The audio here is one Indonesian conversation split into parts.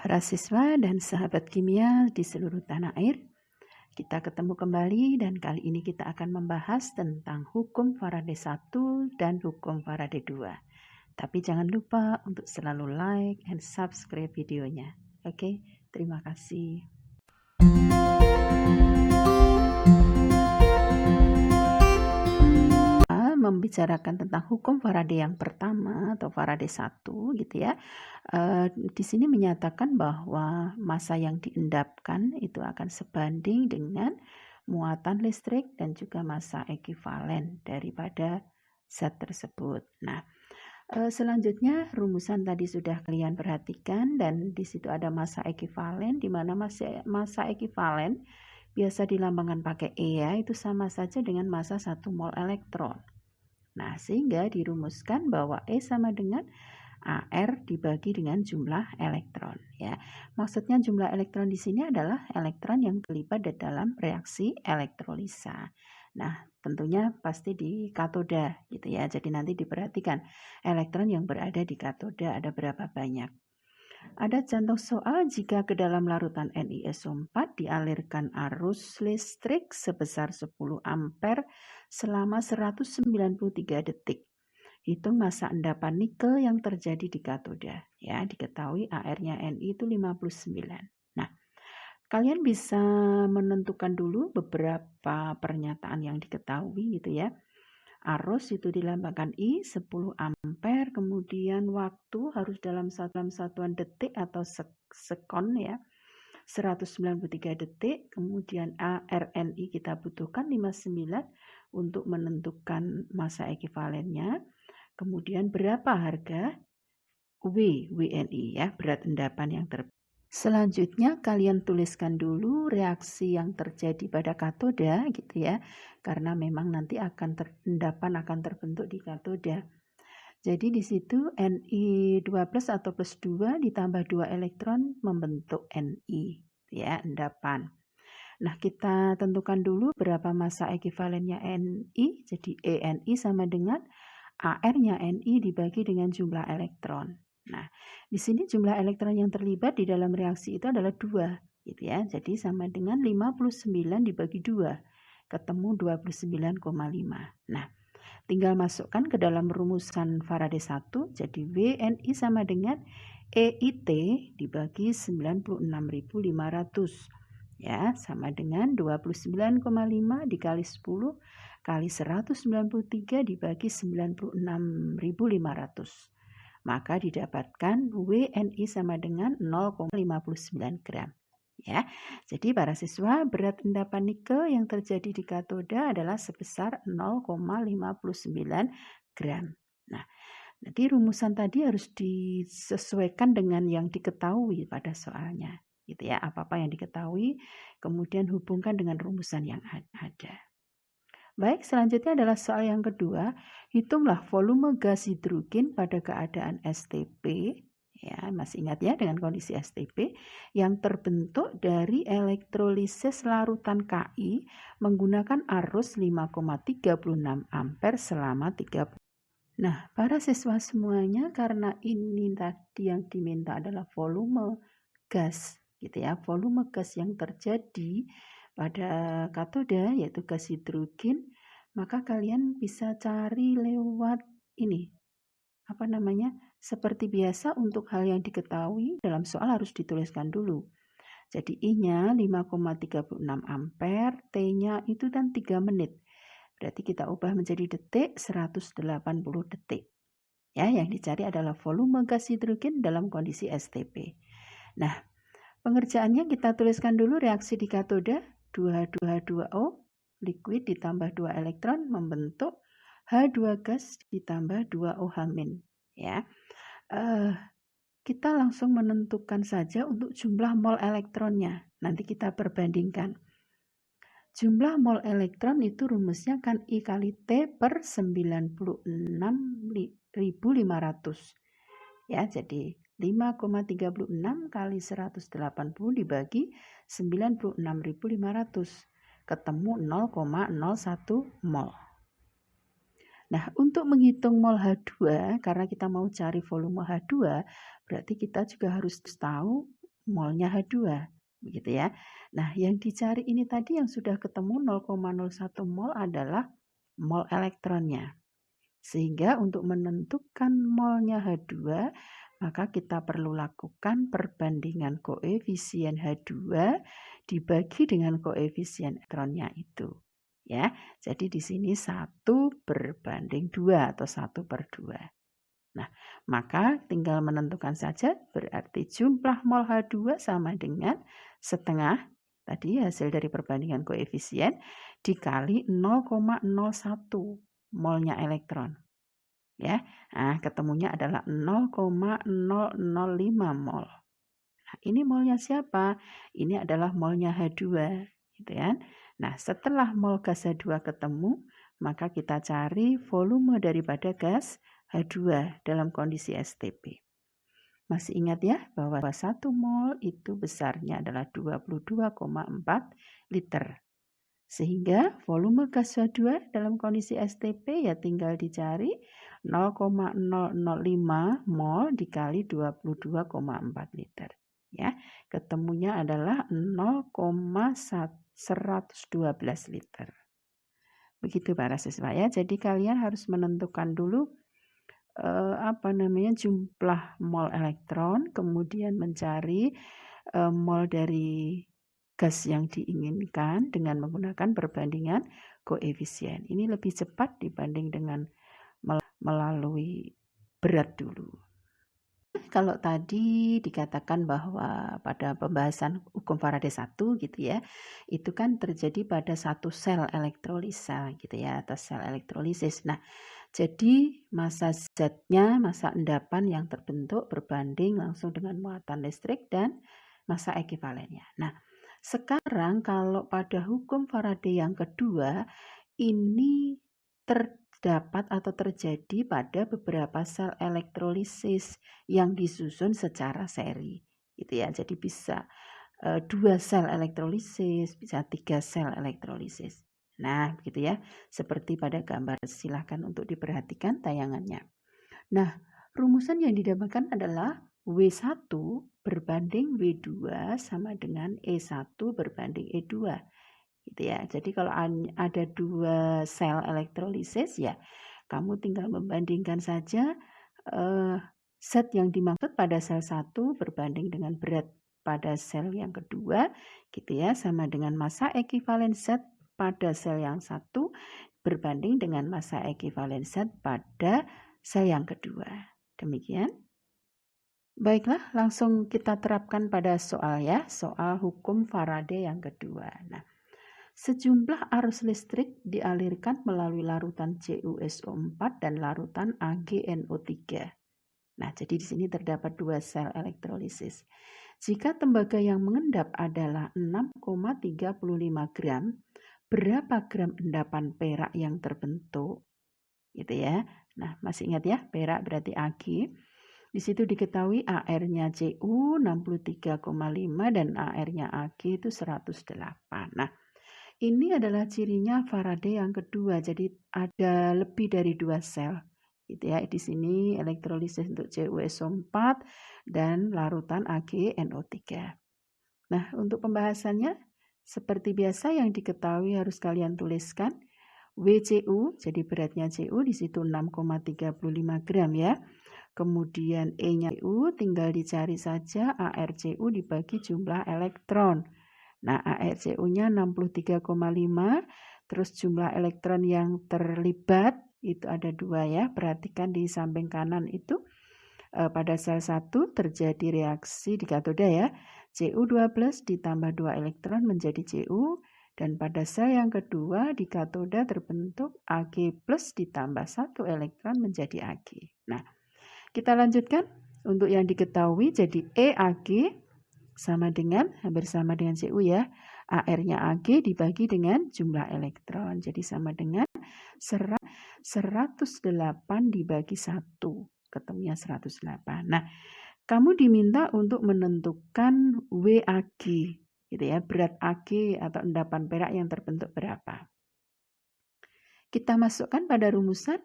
Para siswa dan sahabat kimia di seluruh tanah air, kita ketemu kembali dan kali ini kita akan membahas tentang hukum Faraday 1 dan hukum Faraday 2. Tapi jangan lupa untuk selalu like and subscribe videonya. Oke, terima kasih. Membicarakan tentang hukum Faraday yang pertama atau Faraday 1 gitu ya. Di sini menyatakan bahwa massa yang diendapkan itu akan sebanding dengan muatan listrik dan juga massa ekivalen daripada zat tersebut. Nah, selanjutnya rumusan tadi sudah kalian perhatikan dan di situ ada massa ekivalen, di mana massa ekivalen biasa dilambangkan pakai E ya, itu sama saja dengan massa 1 mol elektron. Nah, sehingga dirumuskan bahwa E sama dengan AR dibagi dengan jumlah elektron ya. Maksudnya jumlah elektron di sini adalah elektron yang terlibat dalam reaksi elektrolisa. Nah, tentunya pasti di katoda gitu ya. Jadi nanti diperhatikan elektron yang berada di katoda ada berapa banyak. Ada contoh soal jika ke dalam larutan NiSO4 dialirkan arus listrik sebesar 10 ampere selama 193 detik. Hitung massa endapan nikel yang terjadi di katoda. Ya, diketahui AR-nya Ni itu 59. Nah, kalian bisa menentukan dulu beberapa pernyataan yang diketahui gitu ya. Arus itu dilambangkan I 10 ampere, kemudian waktu harus dalam satuan detik atau sekon ya. 193 detik, kemudian ARNI kita butuhkan 59 untuk menentukan massa ekivalennya. Kemudian berapa harga WNI ya, berat endapan yang Selanjutnya kalian tuliskan dulu reaksi yang terjadi pada katoda gitu ya. Karena memang nanti endapan akan terbentuk di katoda. Jadi di situ Ni2+ atau plus 2 ditambah 2 elektron membentuk Ni ya, endapan. Nah, kita tentukan dulu berapa massa ekivalennya Ni. Jadi ENI sama dengan AR-nya Ni dibagi dengan jumlah elektron. Nah, di sini jumlah elektron yang terlibat di dalam reaksi itu adalah 2, gitu ya. Jadi sama dengan 59 dibagi 2, ketemu 29,5. Nah, tinggal masukkan ke dalam rumusan Faraday 1, jadi WNI sama dengan EIT dibagi 96.500. Ya, sama dengan 29,5 dikali 10 kali 193 dibagi 96.500. Maka didapatkan WNI sama dengan 0,59 gram. Ya, jadi para siswa, berat endapan nikel yang terjadi di katoda adalah sebesar 0,59 gram. Nah, jadi rumusan tadi harus disesuaikan dengan yang diketahui pada soalnya. Gitu ya, apa-apa yang diketahui, kemudian hubungkan dengan rumusan yang ada. Baik, selanjutnya adalah soal yang kedua. Hitunglah volume gas hidrogen pada keadaan STP. Ya, masih ingat ya dengan kondisi STP yang terbentuk dari elektrolisis larutan Ki menggunakan arus 5,36 ampere selama 30. Nah, para siswa semuanya, karena ini tadi yang diminta adalah volume gas gitu ya, volume gas yang terjadi pada katoda yaitu gas hidrogen, maka kalian bisa cari lewat ini seperti biasa. Untuk hal yang diketahui dalam soal harus dituliskan dulu. Jadi I-nya 5,36 ampere, T-nya itu dan 3 menit. Berarti kita ubah menjadi detik, 180 detik. Ya, yang dicari adalah volume gas hidrogen dalam kondisi STP. Nah, pengerjaannya kita tuliskan dulu reaksi di katoda 2H2O liquid ditambah 2 elektron membentuk H2 gas ditambah 2OH-. Ya. Kita langsung menentukan saja untuk jumlah mol elektronnya. Nanti kita perbandingkan. Jumlah mol elektron itu rumusnya kan I kali T per 96.500. Ya, jadi 5,36 kali 180 dibagi 96.500. Ketemu 0,01 mol. Nah, untuk menghitung mol H2, karena kita mau cari volume H2, berarti kita juga harus tahu molnya H2, begitu ya. Nah, yang dicari ini tadi yang sudah ketemu 0,01 mol adalah mol elektronnya. Sehingga untuk menentukan molnya H2, maka kita perlu lakukan perbandingan koefisien H2 dibagi dengan koefisien elektronnya itu. Ya, jadi di sini 1/2 atau 1/2. Nah, maka tinggal menentukan saja, berarti jumlah mol H2 sama dengan setengah, tadi hasil dari perbandingan koefisien, dikali 0,01 molnya elektron. Ya, nah, ketemunya adalah 0,005 mol. Nah, ini molnya siapa? Ini adalah molnya H2, gitu kan? Nah, setelah mol gas H2 ketemu, maka kita cari volume daripada gas H2 dalam kondisi STP. Masih ingat ya bahwa 1 mol itu besarnya adalah 22,4 liter. Sehingga volume gas H2 dalam kondisi STP ya tinggal dicari 0,005 mol dikali 22,4 liter. Ya, ketemunya adalah 0,112 liter. Begitu para siswa ya. Jadi kalian harus menentukan dulu jumlah mol elektron, kemudian mencari mol dari gas yang diinginkan dengan menggunakan perbandingan koefisien. Ini lebih cepat dibanding dengan melalui berat dulu. Kalau tadi dikatakan bahwa pada pembahasan hukum Faraday 1 gitu ya, itu kan terjadi pada satu sel elektrolisa gitu ya, atau sel elektrolisis. Nah, jadi massa zatnya, massa endapan yang terbentuk berbanding langsung dengan muatan listrik dan massa ekivalennya. Nah, sekarang kalau pada hukum Faraday yang kedua, ini terdapat atau terjadi pada beberapa sel elektrolisis yang disusun secara seri, gitu ya. Jadi bisa 2 sel elektrolisis, bisa 3 sel elektrolisis. Nah, begitu ya. Seperti pada gambar, silahkan untuk diperhatikan tayangannya. Nah, rumusan yang didapatkan adalah W1 berbanding W2 sama dengan E1 berbanding E2. Gitu ya. Jadi kalau ada 2 sel elektrolisis ya, kamu tinggal membandingkan saja zat yang dimaksud pada sel 1 berbanding dengan berat pada sel yang kedua, gitu ya, sama dengan massa ekivalen zat pada sel yang satu berbanding dengan massa ekivalen zat pada sel yang kedua. Demikian. Baiklah, langsung kita terapkan pada soal ya, soal hukum Faraday yang kedua. Nah, sejumlah arus listrik dialirkan melalui larutan CuSO4 dan larutan AgNO3. Nah, jadi di sini terdapat 2 sel elektrolisis. Jika tembaga yang mengendap adalah 6,35 gram, berapa gram endapan perak yang terbentuk? Gitu ya. Nah, masih ingat ya, perak berarti Ag. Di situ diketahui AR-nya Cu 63,5 dan AR-nya Ag itu 108. Nah, ini adalah cirinya Faraday yang kedua. Jadi ada lebih dari 2 sel. Gitu ya. Di sini elektrolisis untuk CuSO4 dan larutan AgNO3. Nah, untuk pembahasannya seperti biasa yang diketahui harus kalian tuliskan WCU, jadi beratnya Cu di situ 6,35 gram ya. Kemudian E-nya Cu tinggal dicari saja ArCu dibagi jumlah elektron. Nah, ArCu-nya 63,5, terus jumlah elektron yang terlibat itu ada 2 ya. Perhatikan di samping kanan itu pada sel 1 terjadi reaksi di katoda ya. Cu12 ditambah 2 elektron menjadi Cu, dan pada sel yang kedua di katoda terbentuk Ag plus ditambah 1 elektron menjadi Ag. Nah, kita lanjutkan untuk yang diketahui, jadi EAg sama dengan hampir sama dengan Cu ya. AR-nya Ag dibagi dengan jumlah elektron. Jadi sama dengan 108 dibagi 1. Ketemunya 108. Nah, kamu diminta untuk menentukan WAg, gitu ya, berat Ag atau endapan perak yang terbentuk berapa. Kita masukkan pada rumusan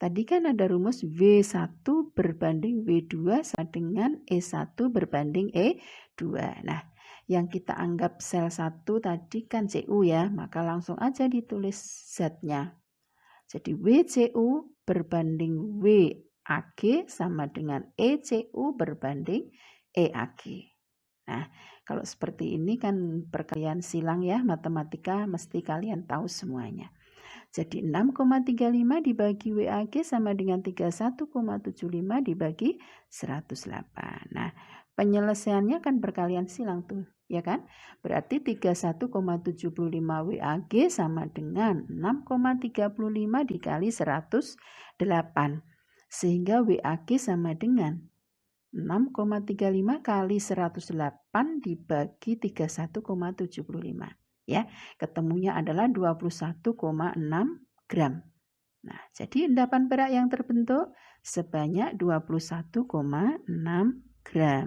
Tadi kan ada rumus W1 berbanding W2 sama dengan E1 berbanding E2. Nah, yang kita anggap sel 1 tadi kan Cu ya, maka langsung aja ditulis Z-nya. Jadi WCU berbanding WAG sama dengan ECU berbanding EAG. Nah, kalau seperti ini kan perkalian silang ya, matematika mesti kalian tahu semuanya. Jadi 6,35 dibagi WAG sama dengan 31,75 dibagi 108. Nah, penyelesaiannya kan perkalian silang tuh, ya kan? Berarti 31,75 WAG sama dengan 6,35 dikali 108. Sehingga WAG sama dengan 6,35 kali 108 dibagi 31,75. Ya, ketemunya adalah 21,6 gram. Nah, jadi endapan perak yang terbentuk sebanyak 21,6 gram.